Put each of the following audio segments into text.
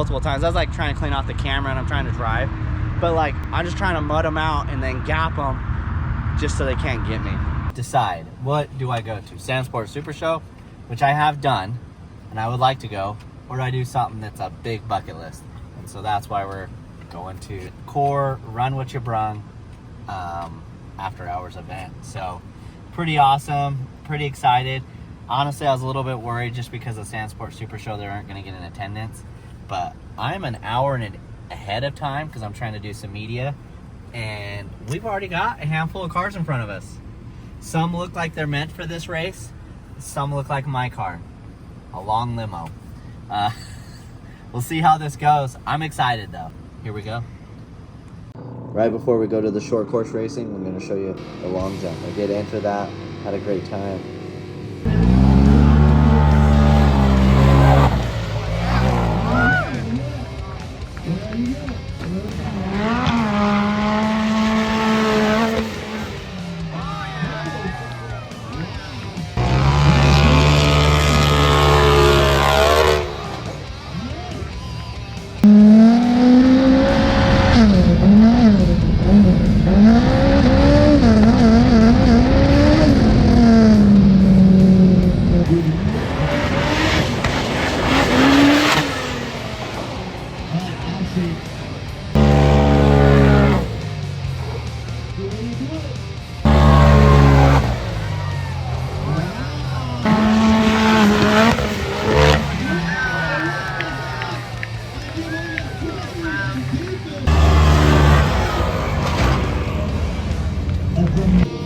multiple times. I was like trying to clean off the camera and I'm trying to drive. But like, I'm just trying to mud them out and then gap them just so they can't get me. Decide, what do I go to? Sandsport Super Show, which I have done and I would like to go, or do I do something that's a big bucket list? And so that's why we're going to Corr Run What You Brung after hours event. So pretty awesome, pretty excited. Honestly, I was a little bit worried just because of Sandsport Super Show, they aren't going to get in attendance. But I'm an hour ahead of time because I'm trying to do some media. And we've already got a handful of cars in front of us. Some look like they're meant for this race. Some look like my car, a long limo. We'll see how this goes. I'm excited though. Here we go. Right before we go to the short course racing, I'm going to show you the long jump. I did enter that, had a great time.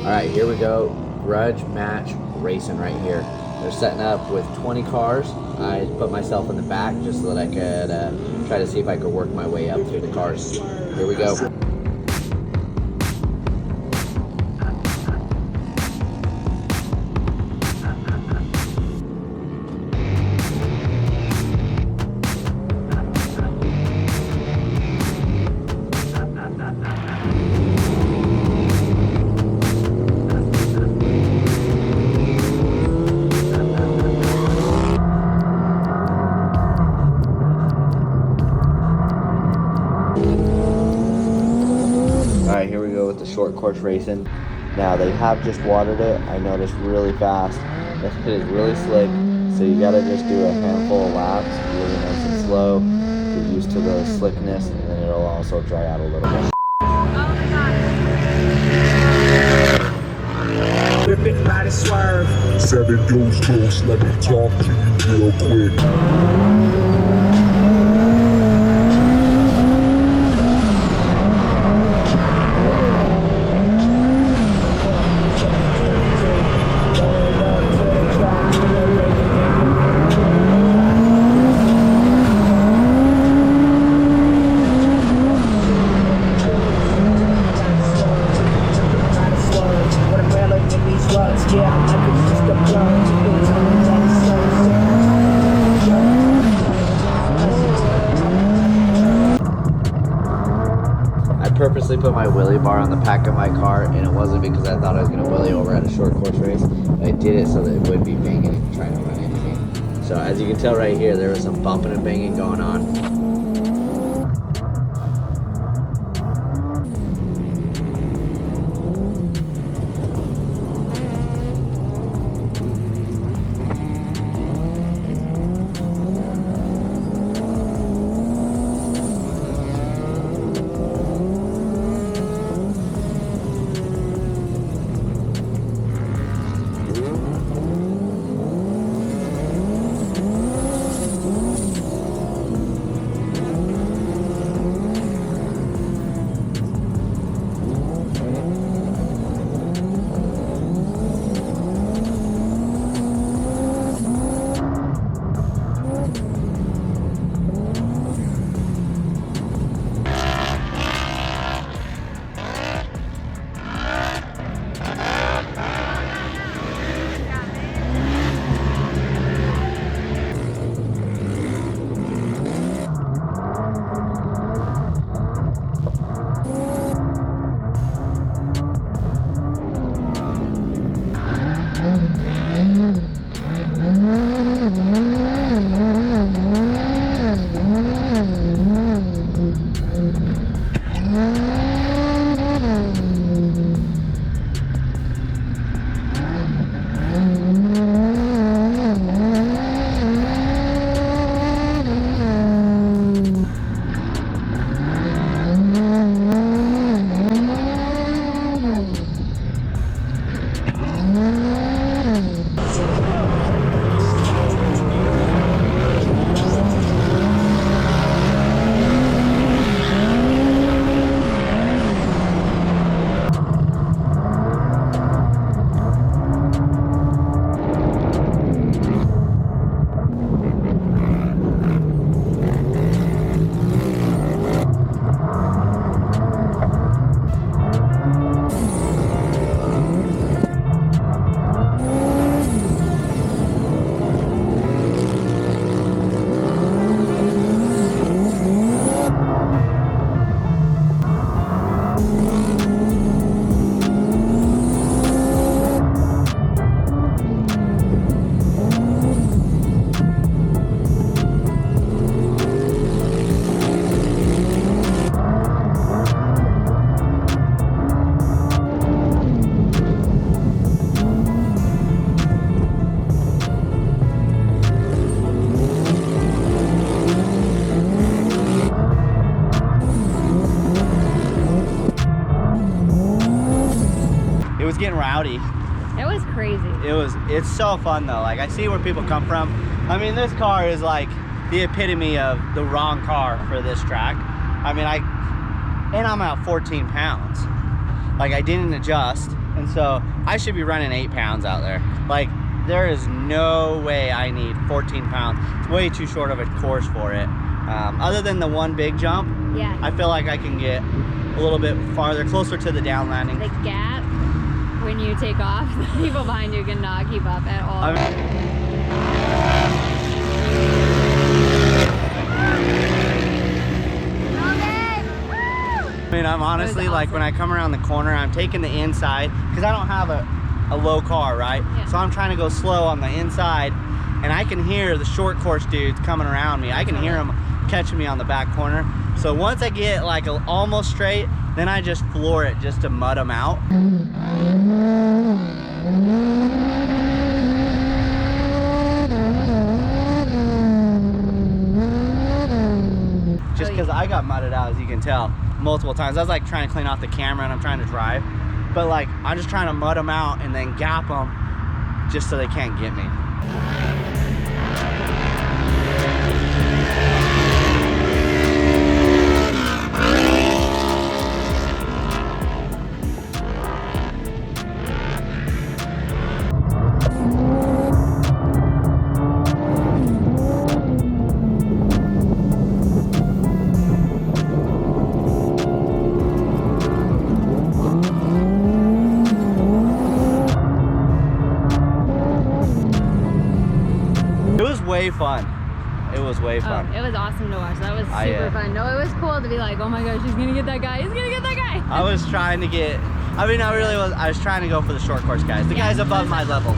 Alright, here we go. Grudge match racing right here. They're setting up with 20 cars. I put myself in the back just so that I could try to see if I could work my way up through the cars. Here we go. Alright, here we go with the short course racing. Now, they have just watered it, I noticed, really fast. It is really slick, so you gotta just do a handful of laps, really nice and slow, get used to the slickness, and then it'll also dry out a little bit. Rip it, ride it, swerve. Said it goes close, let me talk to you real quick. I purposely put my wheelie bar on the back of my car, and it wasn't because I thought I was going to wheelie over at a short course race. I did it so that it would be banging and trying to run into me. So as you can tell right here, there was some bumping and banging going on. rowdy. It was crazy. It's so fun though. Like, I see where people come from. I mean, this car is like the epitome of the wrong car for this track. I mean, I'm at 14 pounds. Like, I didn't adjust, and so I should be running 8 pounds out there. Like, there is no way I need 14 pounds. It's way too short of a course for it. Other than the one big jump, yeah, I feel like I can get a little bit farther, closer to the down landing. The gap when you take off, the people behind you cannot keep up at all. I mean, I'm honestly, like, when I come around the corner, I'm taking the inside because I don't have a low car, right? Yeah. So I'm trying to go slow on the inside, and I can hear the short course dudes coming around me. I can hear them catching me on the back corner. So once I get like almost straight, then I just floor it just to mud them out. Just because I got mudded out, as you can tell, multiple times. I was like trying to clean off the camera and I'm trying to drive, but like I'm just trying to mud them out and then gap them just so they can't get me. Way fun. It was way fun. Oh, it was awesome to watch. That was super fun. No, it was cool to be like, oh my gosh, he's gonna get that guy. He's gonna get that guy. I was trying to get, I mean, I was trying to go for the short course guys. The guys above my level.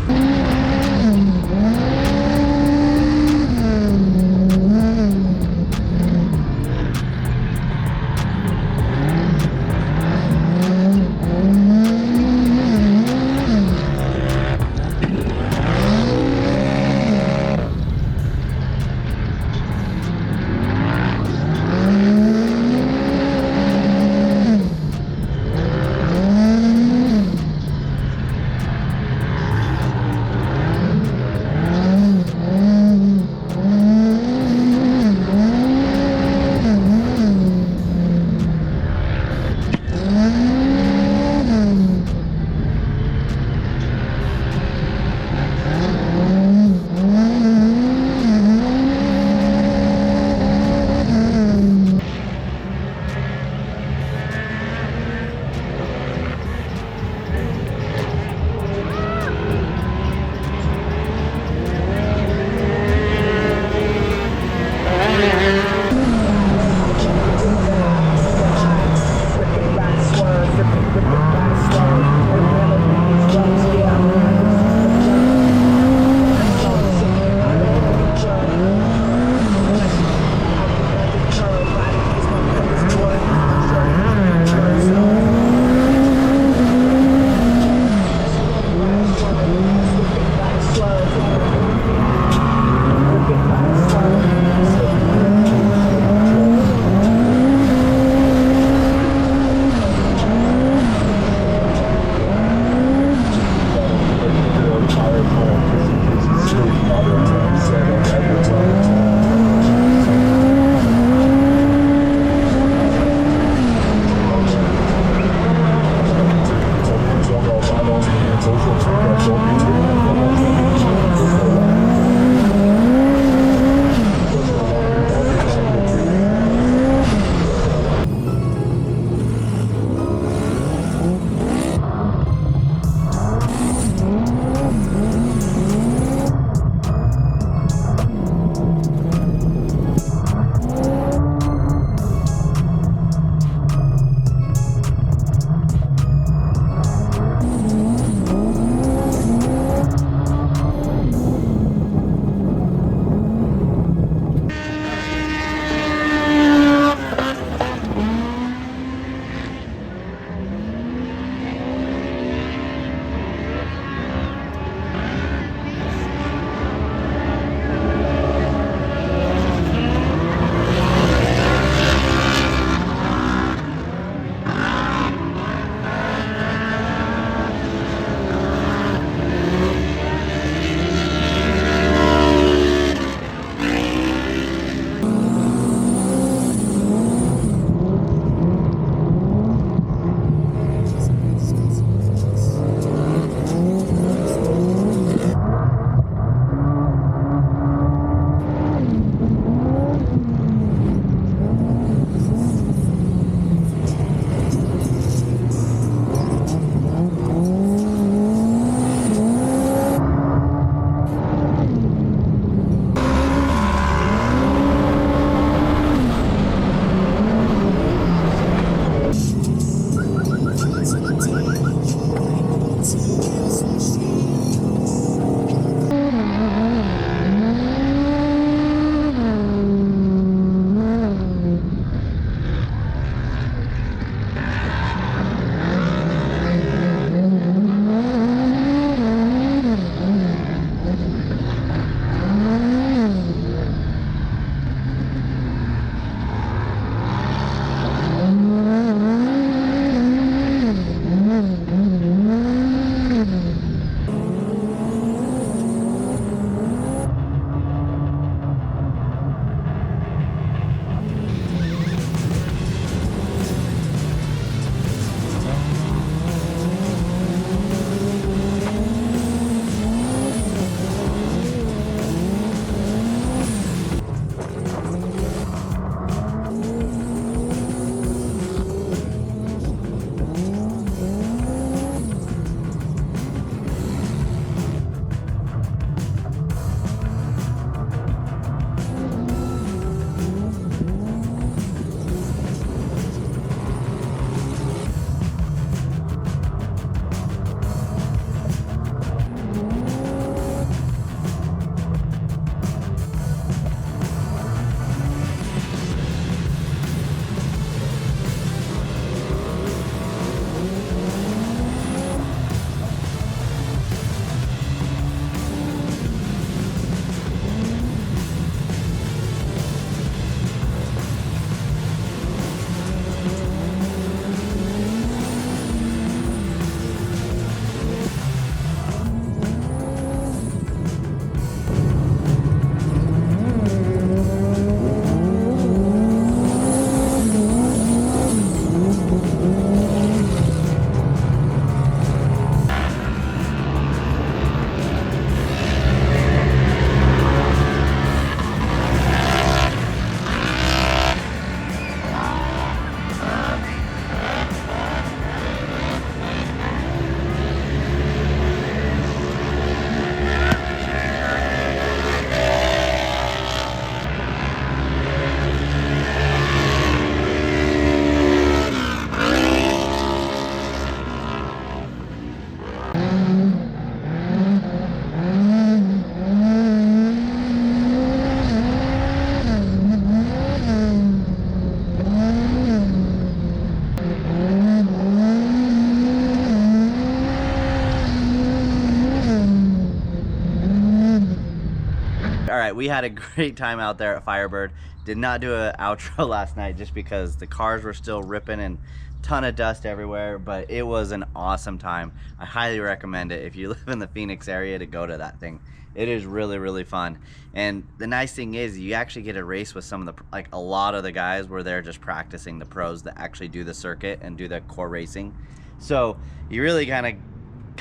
right, we had a great time out there at Firebird. Did not do an outro last night just because the cars were still ripping and ton of dust everywhere, but it was an awesome time. I highly recommend it if you live in the Phoenix area to go to that thing. It is really, really fun. And the nice thing is you actually get a race with some of the, like a lot of the guys were there just practicing, the pros that actually do the circuit and do the Corr racing. So you really kind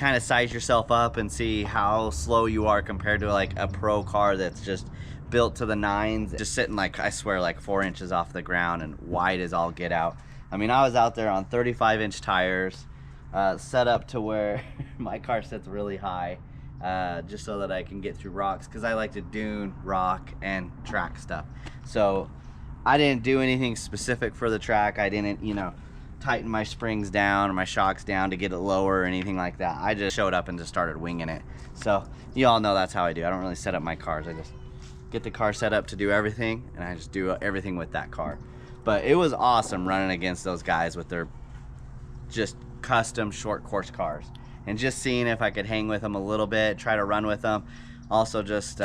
of size yourself up and see how slow you are compared to like a pro car that's just built to the nines, just sitting like, I swear, like 4 inches off the ground and wide as all get out. I mean, I was out there on 35-inch tires, set up to where my car sits really high, just so that I can get through rocks, because I like to dune, rock, and track stuff. So I didn't do anything specific for the track. I didn't, you know, tighten my springs down or my shocks down to get it lower or anything like that. I just showed up and just started winging it. So you all know that's how I do. I don't really set up my cars. I just get the car set up to do everything, and I just do everything with that car. But it was awesome running against those guys with their just custom short course cars, and just seeing if I could hang with them a little bit, try to run with them, also just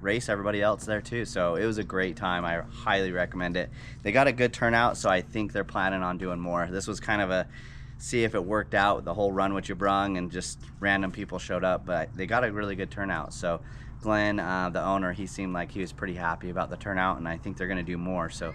race everybody else there too. So it was a great time. I highly recommend it. They got a good turnout, so I think they're planning on doing more. This was kind of a see if it worked out, the whole run what you brung, and just random people showed up, but they got a really good turnout. So Glenn, the owner, he seemed like he was pretty happy about the turnout, and I think they're going to do more. So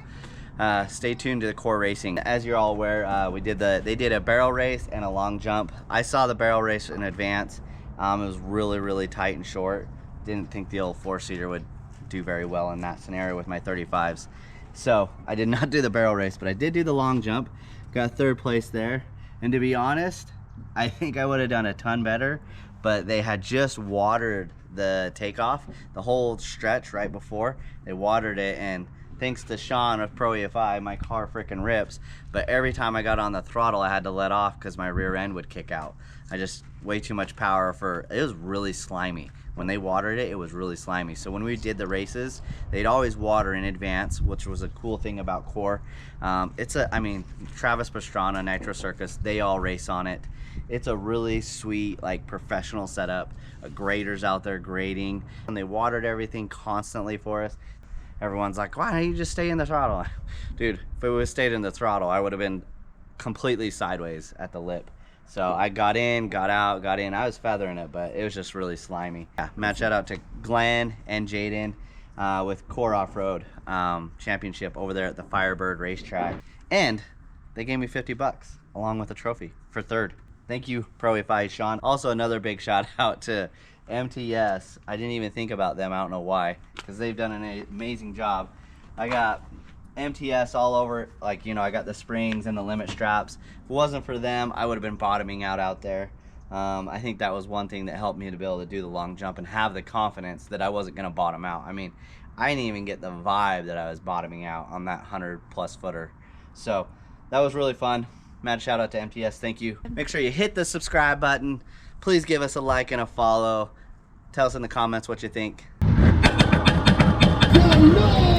stay tuned to the Corr Racing. As you're all aware, they did a barrel race and a long jump. I saw the barrel race in advance. It was really, really tight and short. Didn't think the old four-seater would do very well in that scenario with my 35s. So I did not do the barrel race, but I did do the long jump. Got third place there. And to be honest, I think I would have done a ton better, but they had just watered the takeoff, the whole stretch right before. They watered it, and thanks to Sean of Pro EFI, my car freaking rips. But every time I got on the throttle, I had to let off because my rear end would kick out. I just, way too much power for, it was really slimy. When they watered it, it was really slimy. So when we did the races, they'd always water in advance, which was a cool thing about Corr. I mean, Travis Pastrana, Nitro Circus, they all race on it. It's a really sweet, like, professional setup. Graders out there grading. And they watered everything constantly for us. Everyone's like, why don't you just stay in the throttle? Dude, if it would have stayed in the throttle, I would have been completely sideways at the lip. So I got in, got out, got in. I was feathering it, but it was just really slimy. Yeah, mad shout out to Glenn and Jaden with Corr Offroad Championship over there at the Firebird racetrack. And they gave me $50 along with a trophy for third. Thank you, Pro EFI Sean. Also, another big shout out to MTS. I didn't even think about them. I don't know why, because they've done an amazing job. I got MTS all over, like, you know, I got the springs and the limit straps. If it wasn't for them, I would have been bottoming out there. I think that was one thing that helped me to be able to do the long jump and have the confidence that I wasn't going to bottom out. I mean, I didn't even get the vibe that I was bottoming out on that 100+ footer. So that was really fun. Mad shout out to MTS. Thank you. Make sure you hit the subscribe button. Please give us a like and a follow. Tell us in the comments what you think. No!